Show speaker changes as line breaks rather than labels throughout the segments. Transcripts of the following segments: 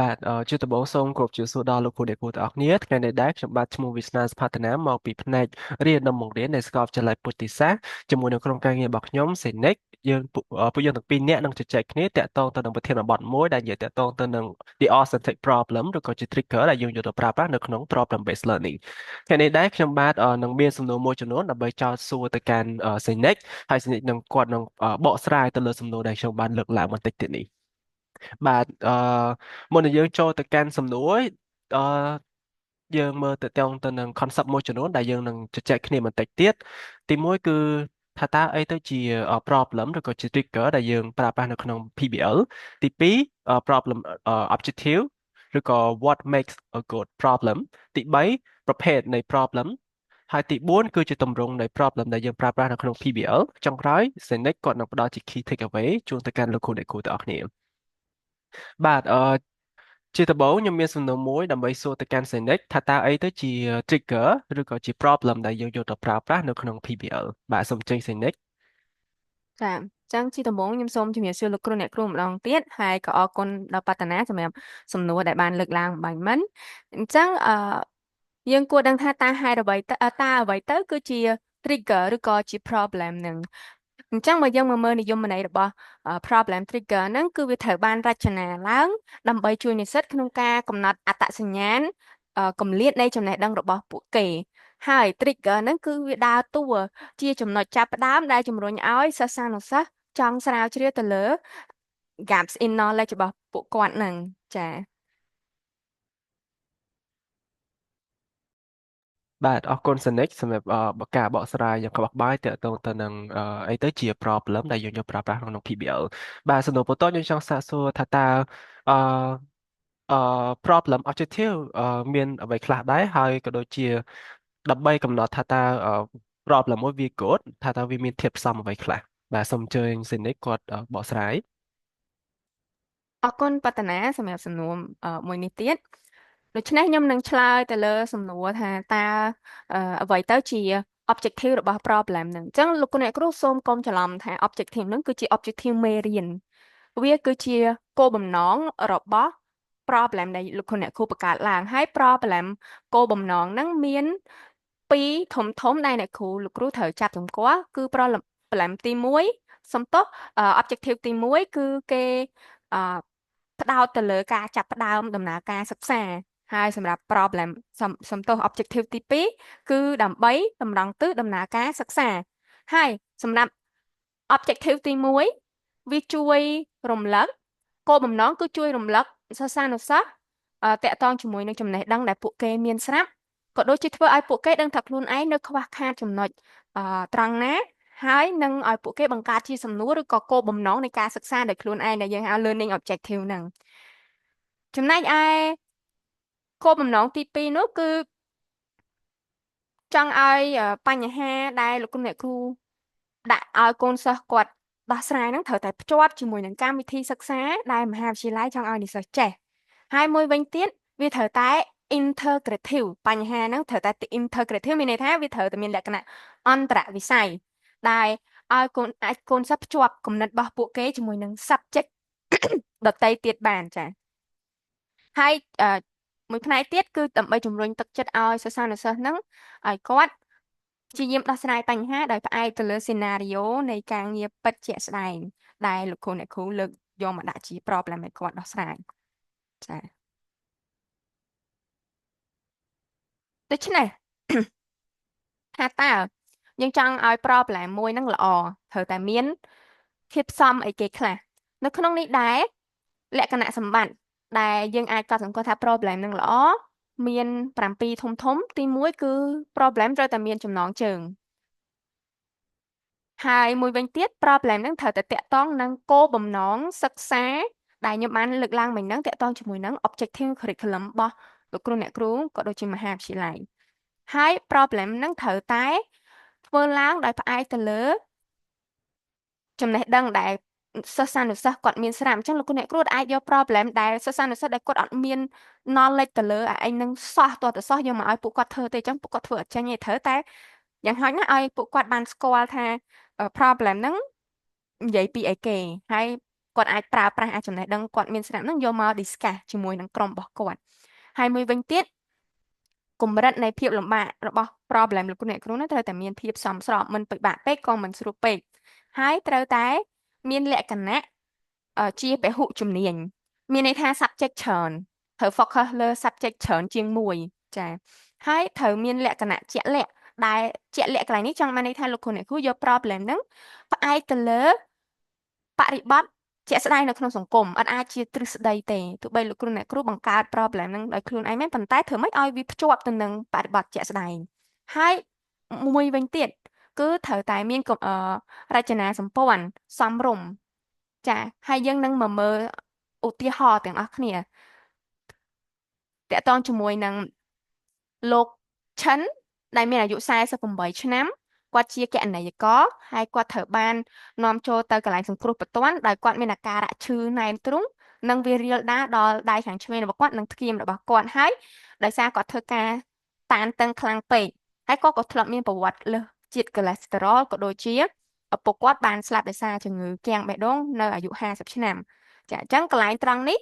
បាទជាដំបូងសូមគោរពជំរាបសួរដល់លោកគ្រូអ្នកគ្រូទាំងអស់គ្នាថ្ងៃនេះដែរខ្ញុំបាទឈ្មោះវិស្នាសផាតនាមកពីផ្នែករៀននិងបង្រៀននៃសាកលវិទ្យាល័យពុទ្ធិសាស្ត្រជាមួយនឹងក្រុមការងាររបស់ខ្ញុំសេនិចពួកយើងទាំងពីរនាក់នឹងជជែកគ្នាតាក់ទងទៅនឹងប្រធានបទមួយដែលនិយាយតាក់ទងទៅនឹង the authentic problem ឬក៏ជា trigger ដែលយើងយកទៅប្រើប្រាស់នៅក្នុង problem based learning ថ្ងៃនេះដែរខ្ញុំបាទនឹងមានសំណួរមួយចំនួនដើម្បីចោទសួរទៅកាន់សេនិចហើយសេនិចនឹងគាត់នឹងបកស្រាយទៅលើសំណួរដែលខ្ញុំបានលើកឡើងបន្តិចទៀតនេះ បាទមុននឹងយើងចូលទៅកាន់សំណួរអឺយើងមើលទៅតងទៅនឹង concept មួយចំនួនដែលយើងនឹងជជែកគ្នាបន្តិចទៀតទីមួយគឺថាតើអីទៅជា problem ឬក៏ជា trigger ដែលយើងប្រើប្រាស់នៅក្នុង PBL ទីពីរproblem objective ឬក៏ what makes a good problem ទីបីប្រភេទនៃ problem ហើយទី4គឺជាទម្រង់នៃ problem ដែលយើងប្រើប្រាស់នៅក្នុង PBL ចុងក្រោយ Zenit គាត់នឹងផ្ដល់ជា key takeaway ជូនទៅកាន់លោកគ្រូអ្នកគ្រូទាំងអស់គ្នា បាទជាដំបូងខ្ញុំមានសំណួរមួយដើម្បីសួរទៅកាន់ Senec ថាតើអីទៅជា trigger ឬក៏ជា problem ដែលយើងយកទៅប្រើប្រាស់នៅក្នុង PBL បាទសូមចេញ Senec
ចាអញ្ចឹងជាដំបូងខ្ញុំសូមជំរាបសួរលោកគ្រូអ្នកគ្រូម្ដងទៀតហើយក៏អរគុណដល់បតនាសម្រាប់សំណួរដែលបានលើកឡើងបាញ់មិញអញ្ចឹងយើងគួរដឹងថាតើហេតុអ្វីទៅអ្វីទៅគឺជា trigger ឬក៏ជា problem នឹងអញ្ចឹងបើយើងមកមើលនិយមន័យរបស់ problem trigger ហ្នឹងគឺវាត្រូវបានរចនាឡើងដើម្បីជួយនិស្សិតក្នុងការកំណត់អត្តសញ្ញាណគម្លាតនៃចំណេះដឹងរបស់ពួកគេហើយ trigger ហ្នឹងគឺវាដើរតួជាចំណុចចាប់ផ្ដើមដែលជំរុញឲ្យសិស្សានុសិស្សចង់ស្រាវជ្រាវទៅលើ gaps in knowledge របស់ពួកគាត់ហ្នឹងចា៎
បាទអរគុណ Senec សម្រាប់ការបកស្រាយយ៉ាងក្បោះក្បាយទាក់ទងទៅនឹងអីទៅជា problem ដែលយើងយកប្រើប្រាស់ក្នុង PBL បាទសំណួរបន្ទាប់ខ្ញុំចង់សាកសួរថាតើអឺអឺ problem objective មានអ្វីខ្លះដែរហើយក៏ដូចជាដើម្បីកំណត់ថាតើproblem មួយវា good ថាតើវាមានធាតុផ្សំអ្វីខ្លះបាទសូមអញ្ជើញ Senec គាត់បកស្រាយ
អរគុណបតនាសម្រាប់សំណួរមួយនេះទៀតដូច្នេះខ្ញុំនឹងឆ្លើយទៅលើសំណួរថាតើអ្វីទៅជា objective របស់ problem ហ្នឹងអញ្ចឹងលោកគ្រូអ្នកគ្រូសូមកុំច្រឡំថា objective ហ្នឹងគឺជា objective មេរៀនវាគឺជាគោលបំណងរបស់ problem ដែលលោកគ្រូអ្នកគ្រូបង្កើតឡើងហើយ problem គោលបំណងហ្នឹងមានពីរធំដែលអ្នកគ្រូលោកគ្រូត្រូវចាប់សម្គាល់គឺ problem ទី1សំទោសobjective ទី1គឺគេអឺផ្ដោតទៅលើការចាប់ផ្ដើមដំណើរការសិក្សាហើយសម្រាប់ problem សំទោស objective ទី2គឺដើម្បីតម្រង់ទិសដំណើរការសិក្សាហើយសម្រាប់ objective ទី1វាជួយរំលឹកគោលបំណងគឺជួយរំលឹកសិស្សានុសិស្សតាក់ទងជាមួយនឹងចំណេះដឹងដែលពួកគេមានស្រាប់ក៏ដូចជាធ្វើឲ្យពួកគេដឹងថាខ្លួនឯងនៅខ្វះខាតចំណុចត្រង់ណាហើយនឹងឲ្យពួកគេបង្កើតជាសំណួរឬក៏គោលបំណងនៃការសិក្សាដោយខ្លួនឯងដែលយើងហៅ learning objective ហ្នឹងចំណែកឯគោលបំណងទី2នោះគឺចង់ឲ្យបញ្ហាដែលលោកគ្រូអ្នកគ្រូដាក់ឲ្យកូនសិស្សគាត់ដោះស្រាយហ្នឹងត្រូវតែភ្ជាប់ជាមួយនឹងកម្មវិធីសិក្សាដែលមហាវិទ្យាល័យចង់ឲ្យនិស្សិតចេះហើយមួយវិញទៀតវាត្រូវតែ integrative បញ្ហាហ្នឹងត្រូវតែ integrative មានន័យថាវាត្រូវតែមានលក្ខណៈអន្តរវិស័យដែលឲ្យកូនអាចកូនសិស្សភ្ជាប់គំនិតរបស់ពួកគេជាមួយនឹង subject ដទៃទៀតបានចា៎ហើយមួយផ្នែកទៀតគឺដើម្បីជំរុញទឹកចិត្តឲ្យសិស្សានុសិស្សហ្នឹងឲ្យគាត់ព្យាយាមដោះស្រាយបញ្ហាដោយផ្អែកទៅលើ scenario នៃការងារពិតជាក់ស្ដែងដែលលោកគ្រូអ្នកគ្រូលើកយកមកដាក់ជា problem ឲ្យគាត់ដោះស្រាយចា៎ដូច្នេះថាតើយើងចង់ឲ្យ problem មួយហ្នឹងល្អត្រូវតែមានធាតុផ្សំអីគេខ្លះនៅក្នុងនេះដែរលក្ខណៈសម្បត្តិដែលយើងអាចកត់សម្គាល់ថា problem ហ្នឹងល្អមាន7ធំទី1គឺ problem ត្រូវតែមានចំណងជើងហើយមួយវិញទៀត problem ហ្នឹងត្រូវតែតាក់ទងនឹងគោលបំណងសិក្សាដែលខ្ញុំបានលើកឡើងមិញហ្នឹងតាក់ទងជាមួយនឹង objective curriculum របស់លោកគ្រូអ្នកគ្រូក៏ដូចជាមហាវិទ្យាល័យហើយ problem ហ្នឹងត្រូវតែធ្វើឡើងដោយផ្អែកទៅលើចំណេះដឹងដែលសិស្សានុសិស្សគាត់មានស្រាប់អញ្ចឹងលោកគ្រូអ្នកគ្រូអាចយក problem ដែលសិស្សានុសិស្សដែលគាត់អត់មាន knowledge ទៅលើឯងនឹងសោះតោះទៅសោះយកមកឲ្យពួកគាត់ធ្វើទេអញ្ចឹងពួកគាត់ធ្វើអត់ចេញទេត្រូវតែយ៉ាងហោចណាស់ឲ្យពួកគាត់បានស្គាល់ថា problem ហ្នឹងនិយាយពីអីគេហើយ គាត់អាចប្រើប្រាស់ចំណេះដឹងគាត់មានស្រាប់ហ្នឹងយកមក discuss ជាមួយនឹងក្រុមរបស់គាត់ហើយមួយវិញទៀតកម្រិតនៃភាពលំបាករបស់ problem លោកគ្រូអ្នកគ្រូហ្នឹងត្រូវតែមានភាពសមស្របមិនពិបាកពេកក៏មិនស្រួលពេកហើយត្រូវតែមានលក្ខណៈជាពហុជំនាញមានន័យថា subject ច្រើនត្រូវ focus លើ subject ច្រើនជាងមួយចាហើយត្រូវមានលក្ខណៈជាក់លាក់ដែលជាក់លាក់កន្លែងនេះចង់បានន័យថាលោកគ្រូអ្នកគ្រូយក problem ហ្នឹងផ្អែកទៅលើបរិបទជាក់ស្ដែងនៅក្នុងសង្គមអត់អាចជាទ្រឹស្ដីទេទោះបីលោកគ្រូអ្នកគ្រូបង្កើត problem ហ្នឹងដោយខ្លួនឯងមែនប៉ុន្តែធ្វើម៉េចឲ្យវាភ្ជាប់ទៅនឹងបរិបទជាក់ស្ដែងហើយមួយវិញទៀតគឺត្រូវតែមាករចនាសម្ព័ន្ធសមរម្យចាហើយយើងនឹងមកមើលឧទាហរណ៍ទាំងអស់គ្នាតកតងជាមួយនឹងលោកឈិនដែលមានអាយុ48ឆ្នាំគាត់ជាគណនេយ្យករហើយគាត់ត្រូវបាននាំចូលទៅកន្លែងសង្គ្រោះបន្ទាន់ដោយគាត់មានអាការៈឈឺណែនទ្រូងនិងវារាលដាលដល់ដៃខាងឆ្វេងរបស់គាត់និងថ្គាមរបស់គាត់ហើយដោយសារគាត់ធ្វើការតានតឹងខ្លាំងពេកហើយក៏ធ្លាប់មានប្រវត្តិលើសជាតិកូលេស្តេរ៉ុលក៏ដូចជាឪពុកគាត់បានស្លាប់ដោយសារជំងឺគាំងបេះដូងនៅអាយុ50ឆ្នាំចាអញ្ចឹងកន្លែងត្រង់នេះ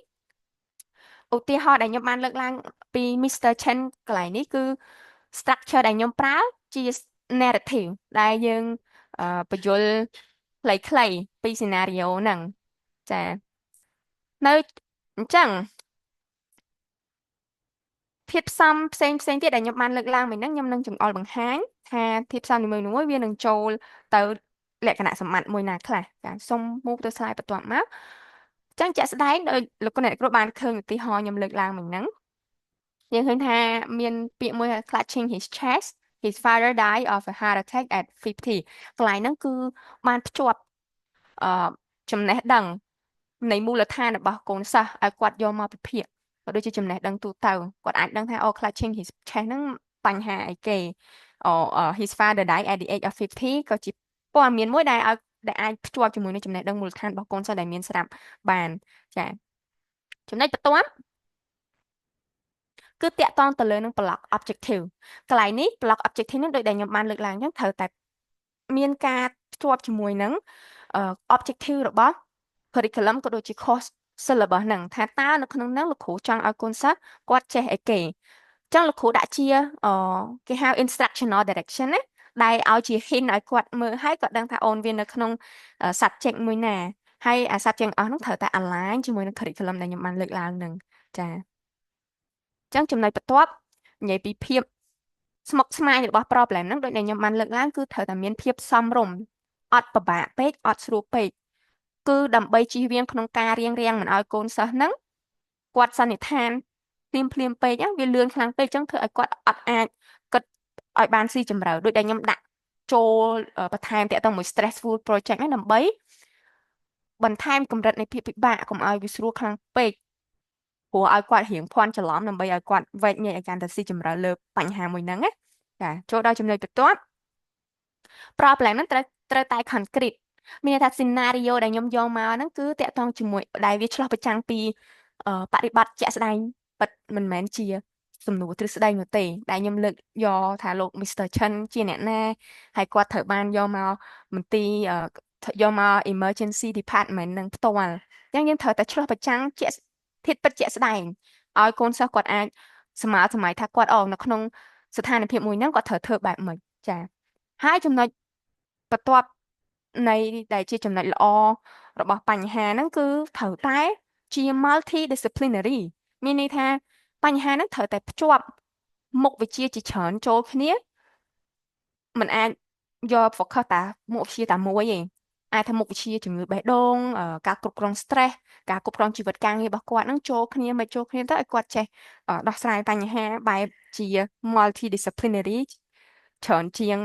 ឧទាហរណ៍ដែលខ្ញុំបានលើកឡើងពី Mr. Chen កន្លែងនេះគឺ structure ដែលខ្ញុំប្រើជា narrative ដែលយើងបញ្យល់ខ្លីៗពី scenario ហ្នឹងចានៅអញ្ចឹងធាតុផ្សំផ្សេងទៀតដែលខ្ញុំបានលើកឡើងមិញហ្នឹងខ្ញុំនឹងចង្អុលបង្ហាញថាធាតុផ្សំនីមួយៗវានឹងចូលទៅលក្ខណៈសម្បត្តិមួយណាខ្លះចាសូម move ទៅ slide បន្ទាប់មកចឹងជាក់ស្ដែងដោយលោកអ្នកគ្រូបានឃើញឧទាហរណ៍ខ្ញុំលើកឡើងមិញហ្នឹងយើងឃើញថាមានពាក្យមួយថា clutching his chest his father died of a heart attack at 50កន្លែងហ្នឹងគឺបានភ្ជាប់អឺចំណេះដឹងនៃមូលដ្ឋានរបស់កូនសិស្សឲ្យគាត់យកមកពិភាក្សាក៏ដូចជាចំណេះដឹងទូទៅគាត់អាចដឹងថាអូ clutching his chest ហ្នឹងបញ្ហាអីគេអូ his father died at the age of 50ក៏ជាព័ត៌មានមួយដែលអាចភ្ជាប់ជាមួយនឹងចំណេះដឹងមូលដ្ឋានរបស់កូនសិស្សដែលមានស្រាប់បានចាចំណុចបន្ទាប់គឺតាក់ទងទៅលើនឹង block objective កន្លែងនេះ block objective នេះដូចដែលខ្ញុំបានលើកឡើងអញ្ចឹងត្រូវតែមានការភ្ជាប់ជាមួយនឹងobjective របស់ curriculum ក៏ដូចជា course syllabus ហ្នឹងថាតើនៅក្នុងហ្នឹងលោកគ្រូចង់ឲ្យកូនសិស្សគាត់ចេះអីគេអញ្ចឹងលោកគ្រូដាក់ជាគេហៅ instructional direction ណាដែលឲ្យជា hint ឲ្យគាត់មើលហើយគាត់ដឹងថាអូនវានៅក្នុង subject មួយណាហើយអា subject អស់ហ្នឹងត្រូវតែ align ជាមួយនឹង curriculum ដែលខ្ញុំបានលើកឡើងហ្នឹងចាអញ្ចឹងចំណុចបន្ទាប់និយាយពីភាពស្មុគស្មាញរបស់ problem ហ្នឹងដូចដែលខ្ញុំបានលើកឡើងគឺត្រូវតែមានភាពសមរម្យអត់ពិបាកពេកអត់ស្រួលពេកគឺដើម្បីជៀសវាងក្នុងការរៀងមិនឲ្យកូនសិស្សហ្នឹងគាត់សន្និដ្ឋានភ្លាមពេកវាលឿនខ្លាំងពេកអញ្ចឹងធ្វើឲ្យគាត់អត់អាចគិតឲ្យបានស៊ីជម្រៅដូចដែលខ្ញុំដាក់ចូលបន្ថែមតាក់ទងមួយ stressful project ហ្នឹងដើម្បីបន្ថែមកម្រិតនៃភាពពិបាកកុំឲ្យវាស្រួលខ្លាំងពេកព្រោះឲ្យគាត់រៀងភ័ន្តច្រឡំដើម្បីឲ្យគាត់វែកញែកឲ្យកាន់តែស៊ីជម្រៅលើបញ្ហាមួយហ្នឹងណាចាចូលដល់ចំណុចបន្ទាប់ problem ហ្នឹងត្រូវតែ concrete មានន័យថា scenario ដែលខ្ញុំយកមកហ្នឹងគឺតាក់ទងជាមួយដែលវាឆ្លោះប្រចាំងពីបរិបត្តិជាក់ស្ដែងពិតមិនមែនជាសំណួរទ្រឹស្ដីនោះទេដែលខ្ញុំលើកយកថាលោក Mr. Chen ជាអ្នកណាហើយគាត់ត្រូវបានយកមកមន្ទីរយកមក emergency department នឹងផ្ទាល់អញ្ចឹងយើងត្រូវតែឆ្លោះប្រចាំងជាធាតុពិតជាក់ស្ដែងឲ្យកូនសិស្សគាត់អាចសម័យថាគាត់នៅក្នុងស្ថានភាពមួយហ្នឹងគាត់ត្រូវធ្វើបែបម៉េចចាហើយចំណុចបន្ទាប់នៃដែលជាចំណុចល្អរបស់បញ្ហាហ្នឹងគឺត្រូវតែជា multidisciplinary មានន័យថាបញ្ហាហ្នឹងត្រូវតែភ្ជាប់មុខវិជ្ជាជាច្រើនចូលគ្នាมันអាចយក focus តាមុខវិជ្ជាតែមួយទេអាចថាមុខវិជ្ជាជំងឺបេះដូងការគ្រប់គ្រង stress ការគ្រប់គ្រងជីវិតការងាររបស់គាត់នឹងចូលគ្នាទៅឲ្យគាត់ចេះដោះស្រាយបញ្ហាបែបជា multidisciplinary ច្រើនជាង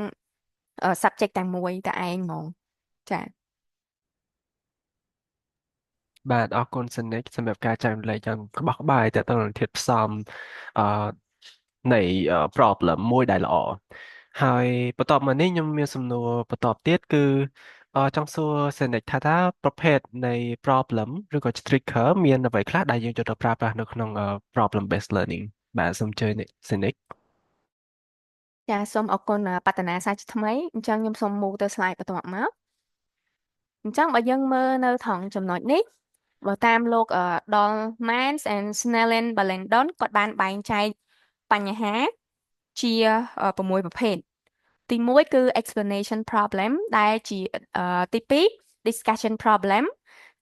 subject តែមួយតែឯងហ្មងចា៎
បាទអរគុណសិនិចសម្រាប់ការចែករំលែកយ៉ាងក្បោះក្បាយតទៅនឹងធាតុផ្សំអឺនៃ problem មួយដែលល្អហើយបន្ទាប់មកនេះខ្ញុំមានសំណួរបន្ទាប់ទៀតគឺចង់សួរសិនិចថាប្រភេទនៃ problem ឬក៏ trigger មានអ្វីខ្លះដែលយើងយកទៅប្រើប្រាស់នៅក្នុង problem based learning បាទសូមអញ្ជើញសិនិច
ចាសូមអរគុណបតនាសាជាថ្មីអញ្ចឹងខ្ញុំសូម move ទៅ slide បន្ទាប់មក អញ្ចឹងបើយើងមើលនៅត្រង់ចំណុចនេះបើតាមលោក Dolmans and Snellen Ballendon គាត់បានបែងចែកបញ្ហាជា6ប្រភេទទី1គឺ explanation problem ដែលជាទី2 discussion problem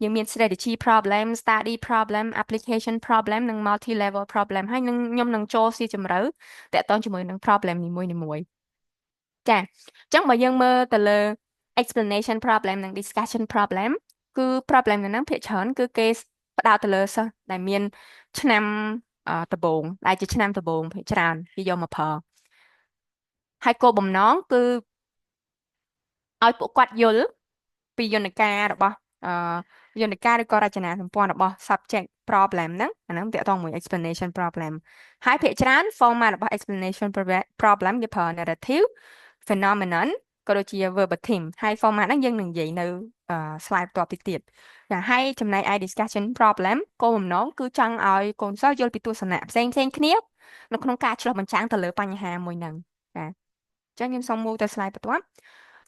យើងមាន strategy problem study problem application problem និង multi level problem ហើយនឹងខ្ញុំនឹងចូលស៊ីជម្រៅតកតងជាមួយនឹង problem នីមួយៗចាអញ្ចឹងបើយើងមើលទៅលើ explanation problem និង discussion problem គឺ problem នៅហ្នឹងភាគច្រើនគឺគេផ្ដោតទៅលើសិស្សដែលមានឆ្នាំដំបូងដែលជាឆ្នាំដំបូងភាគច្រើនគេយកមកប្រើហើយគោលបំណងគឺឲ្យពួកគាត់យល់ពីយន្តការរបស់អឺយន្តការឬក៏រចនាសម្ព័ន្ធរបស់ subject problem ហ្នឹងអាហ្នឹងទាក់ទងមួយ explanation problem ហើយភាគច្រើន format របស់ explanation problem គេប្រើ narrative phenomenon ក៏ដូចជា verbatim ហើយ format ហ្នឹងយើងនឹងនិយាយនៅslide បន្ទាប់ទៀតចាហើយចំណែកឯ discussion problem គោលបំណងគឺចង់ឲ្យកូនសិស្សយល់ពីទស្សនៈផ្សេងគ្នានៅក្នុងការឆ្លុះបញ្ចាំងទៅលើបញ្ហាមួយហ្នឹងចាអញ្ចឹងខ្ញុំសូមមូលទៅ slide បន្ទាប់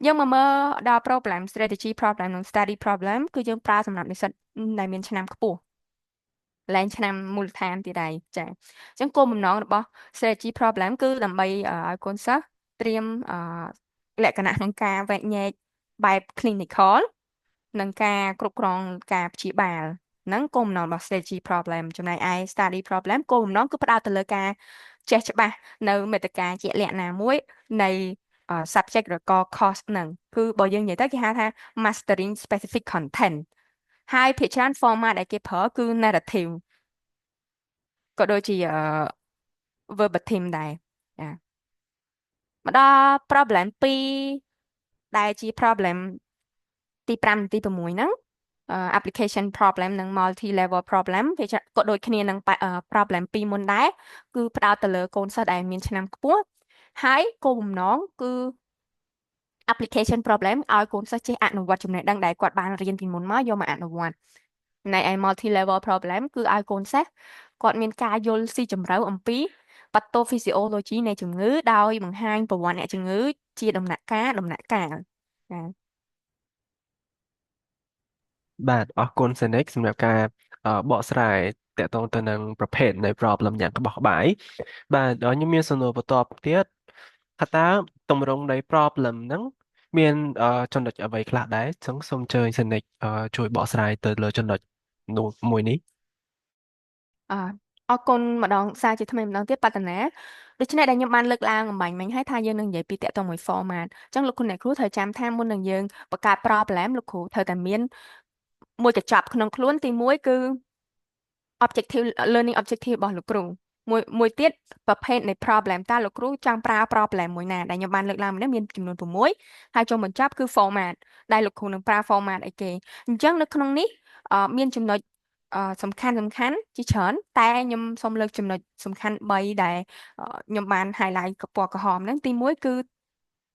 យើងមកមើលដល់ problem strategy problem និង study problem គឺយើងប្រើសម្រាប់និស្សិតដែលមានឆ្នាំខ្ពស់ឡើងឆ្នាំមូលដ្ឋានទៀតដែរចាអញ្ចឹងគោលបំណងរបស់ strategy problem គឺដើម្បីឲ្យកូនសិស្សត្រៀមលក្ខណៈក្នុងការវែកញែកបែប clinical និងការគ្រប់គ្រងការព្យាបាលហ្នឹងគោលបំណងរបស់ strategy problem ចំណែកឯ study problem គោលបំណងគឺផ្ដោតទៅលើការចេះច្បាស់នៅមេត្តាជាក់លាក់ណាមួយនៃsubject ឬក៏ course ហ្នឹងគឺបើយើងនិយាយទៅគេហៅថា mastering specific content ហើយភាគច្រើន format ដែលគេប្រើគឺ narrative ក៏ដូចជាverbatim ដែរចាមកដល់ problem 2ដែលជា problem ទី5និងទី6ហ្នឹងapplication problem និង multi level problem វាក៏ដូចគ្នានឹងproblem 2មុនដែរគឺផ្ដោតទៅលើកូនសិស្សដែលមានឆ្នាំខ្ពស់ហើយគោលបំណងគឺ application problem ឲ្យកូនសិស្សចេះអនុវត្តចំណេះដឹងដែលគាត់បានរៀនពីមុនមកយកមកអនុវត្តในឯ multi level problem គឺឲ្យកូនសិស្សគាត់មានការយល់ស៊ីជម្រៅអំពី pathophysiology នៃជំងឺដោយបង្ហាញប្រវត្តិអ្នកជំងឺជាដំណាក់កាលចា
បាទអរគុណសេនិកសម្រាប់ការបកស្រាយតកតងទៅនឹងប្រភេទនៃ problem យ៉ាងក្បោះក្បាយបាទខ្ញុំមានសំណួរបន្ទាប់ទៀតថាតើទម្រង់នៃ problem ហ្នឹងមានចំណុចអ្វីខ្លះដែរចឹងសូមអញ្ជើញសេនិកជួយបកស្រាយទៅលើចំណុចនោះមួយនេះ
អឺអរគុណម្ដងសារជាថ្មីម្ដងទៀតបតនាដូច្នេះដែលខ្ញុំបានលើកឡើងអំបញ្ញមិញហើយថាយើងនឹងនិយាយពីតកតមួយ format អញ្ចឹងលោកគ្រូអ្នកគ្រូត្រូវចាំថាមុននឹងយើងបង្កើត problem លោកគ្រូត្រូវតែមានមួយកញ្ចប់ក្នុងខ្លួនទី1គឺ objective learning objective របស់លោកគ្រូមួយទៀតប្រភេទនៃ problem តើលោកគ្រូចង់ប្រើ problem មួយណាដែលខ្ញុំបានលើកឡើងនេះមានចំនួន6ហើយចុងបញ្ចប់គឺ format ដែលលោកគ្រូនឹងប្រើ format អីគេអញ្ចឹងនៅក្នុងនេះមានចំណុចសំខាន់ជាច្រើនតែខ្ញុំសូមលើកចំណុចសំខាន់3ដែលខ្ញុំបាន highlight ពណ៌ក្រហមហ្នឹងទី1គឺ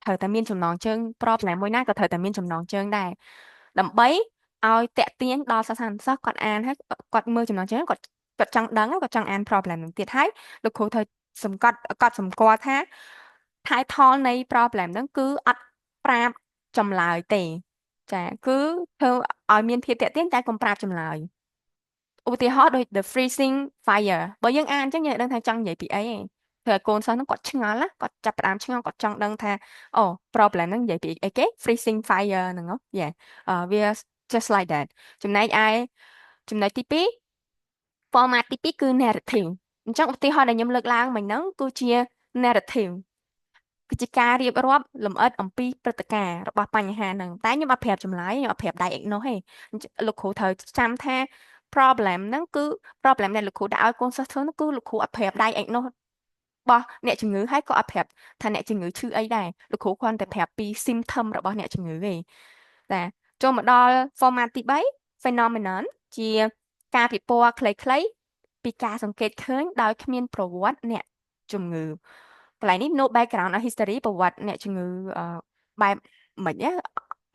ត្រូវតែមានចំណងជើង problem មួយណាក៏ត្រូវតែមានចំណងជើងដែរដើម្បីឲ្យតាក់ទាញដល់សិស្សានុសិស្សគាត់អានហើយគាត់មើលចំណងជើងគាត់ចង់ដឹងគាត់ចង់អាន problem នឹងទៀតហើយលោកគ្រូត្រូវកត់សម្គាល់ថា title នៃ problem ហ្នឹងគឺអត់ប្រាប់ចម្លើយទេចាគឺធ្វើឲ្យមានភាពតាក់ទាញតែកុំប្រាប់ចម្លើយឧទាហរណ៍ដូច the freezing fire បើយើងអានអញ្ចឹងយើងដឹងថាចង់និយាយពីអីទេធ្វើឲ្យកូនសិស្សហ្នឹងគាត់ឆ្ងល់ណាគាត់ចាប់ផ្ដើមឆ្ងល់គាត់ចង់ដឹងថាអូ problem ហ្នឹងនិយាយពីអីគេ freezing fire ហ្នឹងហ៎វា just like that ចំណែកឯចំណុចទី2 format ទី2គឺ narrative អញ្ចឹងឧទាហរណ៍ដែលខ្ញុំលើកឡើងមិញហ្នឹងគឺជា narrative គឺជាការរៀបរាប់លម្អិតអំពីព្រឹត្តិការណ៍របស់បញ្ហាហ្នឹងតែខ្ញុំអត់ប្រាប់ចម្លើយខ្ញុំអត់ប្រាប់ diagnose ទេលោកគ្រូត្រូវចាំថា problem ហ្នឹងគឺ problem ដែលលោកគ្រូដាក់ឲ្យកូនសិស្សធ្វើហ្នឹងគឺលោកគ្រូអត់ប្រាប់ diagnose របស់អ្នកជំងឺហើយក៏អត់ប្រាប់ថាអ្នកជំងឺឈឺអីដែរលោកគ្រូគ្រាន់តែប្រាប់ពី symptom របស់អ្នកជំងឺទេតែចូលមកដល់ format ទី3 phenomenon ជាការពិពណ៌ខ្លីៗពីការសង្កេតឃើញដោយគ្មានប្រវត្តិអ្នកជំងឺកន្លែងនេះ no background or history ប្រវត្តិអ្នកជំងឺបែបមិនណា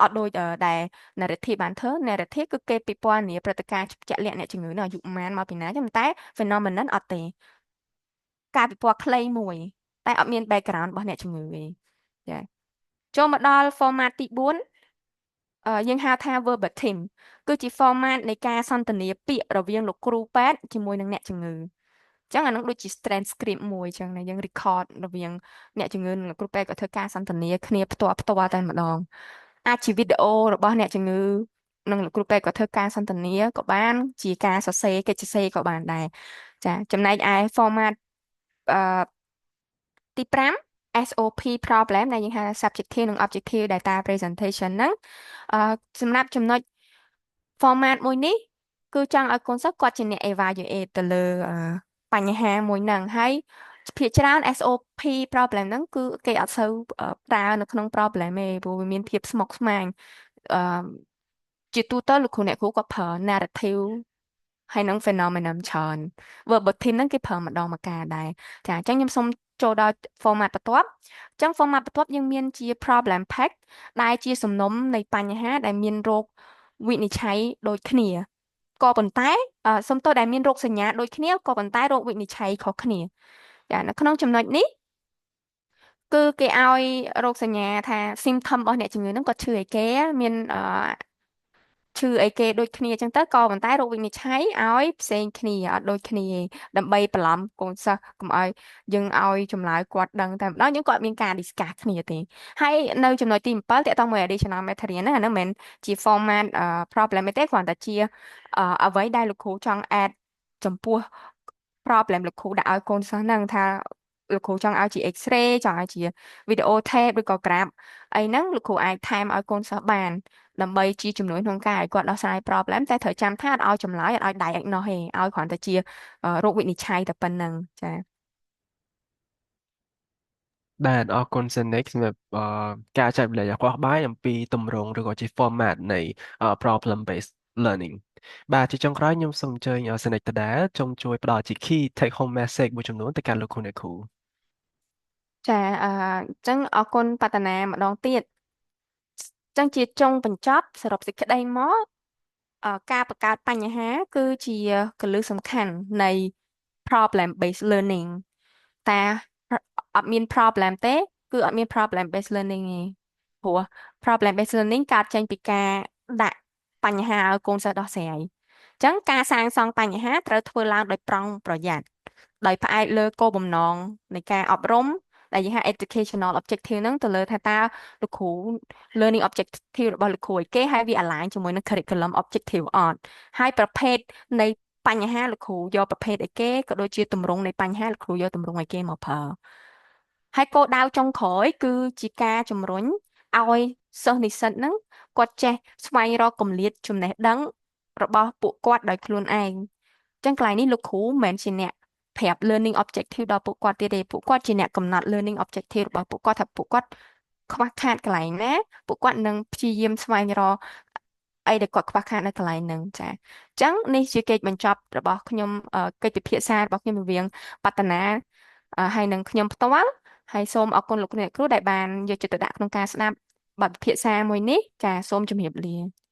អត់ដូចដែល narrative បានធ្វើ narrative គឺគេពិពណ៌នាព្រឹត្តិការណ៍ជាក់លាក់អ្នកជំងឺនៅអាយុប្រហែលមកពីណាចឹងតែ phenomenon អត់ទេការពិពណ៌ខ្លីមួយតែអត់មាន background របស់អ្នកជំងឺទេចាចូលមកដល់ format ទី4 យើងហៅថា verbatim គឺជា format នៃការសន្ទនាពាក្យរវាងលោកគ្រូពេទ្យជាមួយនឹងអ្នកជំងឺអញ្ចឹងអានឹងដូចជា transcript មួយអញ្ចឹងណាយើង record រវាងអ្នកជំងឺនិងលោកគ្រូពេទ្យក៏ធ្វើការសន្ទនាគ្នាផ្ទាល់តែម្ដងអាចជាវីដេអូរបស់អ្នកជំងឺនិងលោកគ្រូពេទ្យក៏ធ្វើការសន្ទនាក៏បានជាការសរសេរកិច្ចសរសេរក៏បានដែរចាចំណែកឯ format អឺទី5 SOP problem ដែលយើងហៅថា subjective និង objective data presentation ហ្នឹងអឺសម្រាប់ចំណុច format មួយនេះគឺចង់ឲ្យកូនសិស្សគាត់ជាអ្នក evaluate ទៅលើបញ្ហាមួយហ្នឹងហើយភាគច្រើន SOP problem ហ្នឹងគឺគេអត់សូវប្រើនៅក្នុង problem ទេព្រោះវាមានភាពស្មុគស្មាញអឺជាទូទៅលោកគ្រូអ្នកគ្រូគាត់ប្រើ narrative ហើយនឹង phenomenon ច្រើន verbatim ហ្នឹងគេប្រើម្ដងម្កាលដែរចាអញ្ចឹងខ្ញុំសូមចូលដល់ format បន្ទាប់អញ្ចឹង format បន្ទាប់យើងមានជា problem pack ដែលជាសំណុំនៃបញ្ហាដែលមានរោគវិនិច្ឆ័យដូចគ្នាក៏ប៉ុន្តែសំទោសដែលមានរោគសញ្ញាដូចគ្នាក៏ប៉ុន្តែរោគវិនិច្ឆ័យខុសគ្នាចានៅក្នុងចំណុចនេះគឺគេឲ្យរោគសញ្ញាថា symptom របស់អ្នកជំងឺហ្នឹងគាត់ឈឺអីគេមានឈឺអីគេដូចគ្នាអញ្ចឹងទៅក៏ប៉ុន្តែរោគវិនិច្ឆ័យឲ្យផ្សេងគ្នាអត់ដូចគ្នាទេដើម្បីបន្លំកូនសិស្សកុំឲ្យយើងឲ្យចម្លើយគាត់ដឹងតែម្ដងយើងគាត់មានការ discuss គ្នាទេហើយនៅចំណុចទី7តកតងមួយ additional material ហ្នឹងអាហ្នឹងមិនមែនជា format problem ទេគ្រាន់តែជាអ្វីដែលលោកគ្រូចង់ add ចំពោះ problem លោកគ្រូដាក់ឲ្យកូនសិស្សហ្នឹងថាលោកគ្រូចង់ឲ្យជា X-ray ចង់ឲ្យជា video tape ឬក៏ graph អីហ្នឹងលោកគ្រូអាចថែមឲ្យកូនសិស្សបានដើម្បីជាជំនួយក្នុងការឲ្យគាត់ដោះស្រាយ problem តែត្រូវចាំថាអត់ឲ្យចម្លើយអត់ឲ្យ diagnose ទេឲ្យគ្រាន់តែជារោគវិនិច្ឆ័យតែប៉ុណ្្នឹងចា៎
បាទអរគុណ Senex សម្រាប់ការចែករំលែកយ៉ាងខុសប្បាយអំពីទម្រង់ឬក៏ជា format នៃ problem based learning បាទជាចុងក្រោយខ្ញុំសូមអញ្ជើញSenex ដដែលចង់ជួយផ្ដល់ជា key take home message មួយចំនួនទៅកាន់លោកគ្រូអ្នកគ្រូ
ចាអញ្ចឹងអរគុណបតនាម្ដងទៀតអញ្ចឹងជាចុងបញ្ចប់សរុបសេចក្តីមកការបង្កើតបញ្ហាគឺជាគន្លឹះសំខាន់នៃ problem based learning តែអត់មាន problem ទេគឺអត់មាន problem based learning ទេព្រោះ problem based learning កើតចេញពីការដាក់បញ្ហាឲ្យកូនសិស្សដោះស្រាយអញ្ចឹងការសាងសង់បញ្ហាត្រូវធ្វើឡើងដោយប្រុងប្រយ័ត្នដោយផ្អែកលើគោលបំណងនៃការអប់រំដែលយើងហៅ educational objective ហ្នឹងទៅលើថាតើលោកគ្រូ learning objective របស់លោកគ្រូឯគេហើយវា align ជាមួយនឹង curriculum objective អត់ហើយប្រភេទនៃបញ្ហាលោកគ្រូយកប្រភេទឯគេក៏ដូចជាទម្រង់នៃបញ្ហាលោកគ្រូយកទម្រង់ឯគេមកប្រើហើយគោលដៅចុងក្រោយគឺជាការជំរុញឲ្យសិស្សនិស្សិតហ្នឹងគាត់ចេះស្វែងរកគម្លាតចំណេះដឹងរបស់ពួកគាត់ដោយខ្លួនឯងអញ្ចឹងកន្លែងនេះលោកគ្រូមិនមែនជាអ្នកប្រាប់ learning objective ដល់ពួកគាត់ទៀតទេពួកគាត់ជាអ្នកកំណត់ learning objective របស់ពួកគាត់ថាពួកគាត់ខ្វះខាតកន្លែងណាពួកគាត់នឹងព្យាយាមស្វែងរកអីដែលគាត់ខ្វះខាតនៅកន្លែងហ្នឹងចាអញ្ចឹងនេះជាកិច្ចបញ្ចប់របស់ខ្ញុំកិច្ចពិភាក្សារបស់ខ្ញុំរវាងបតនាហើយនឹងខ្ញុំផ្ទាល់ហើយសូមអរគុណលោកអ្នកគ្រូដែលបានយកចិត្តទុកដាក់ក្នុងការស្ដាប់បទពិភាក្សាមួយនេះចាសូមជម្រាបលា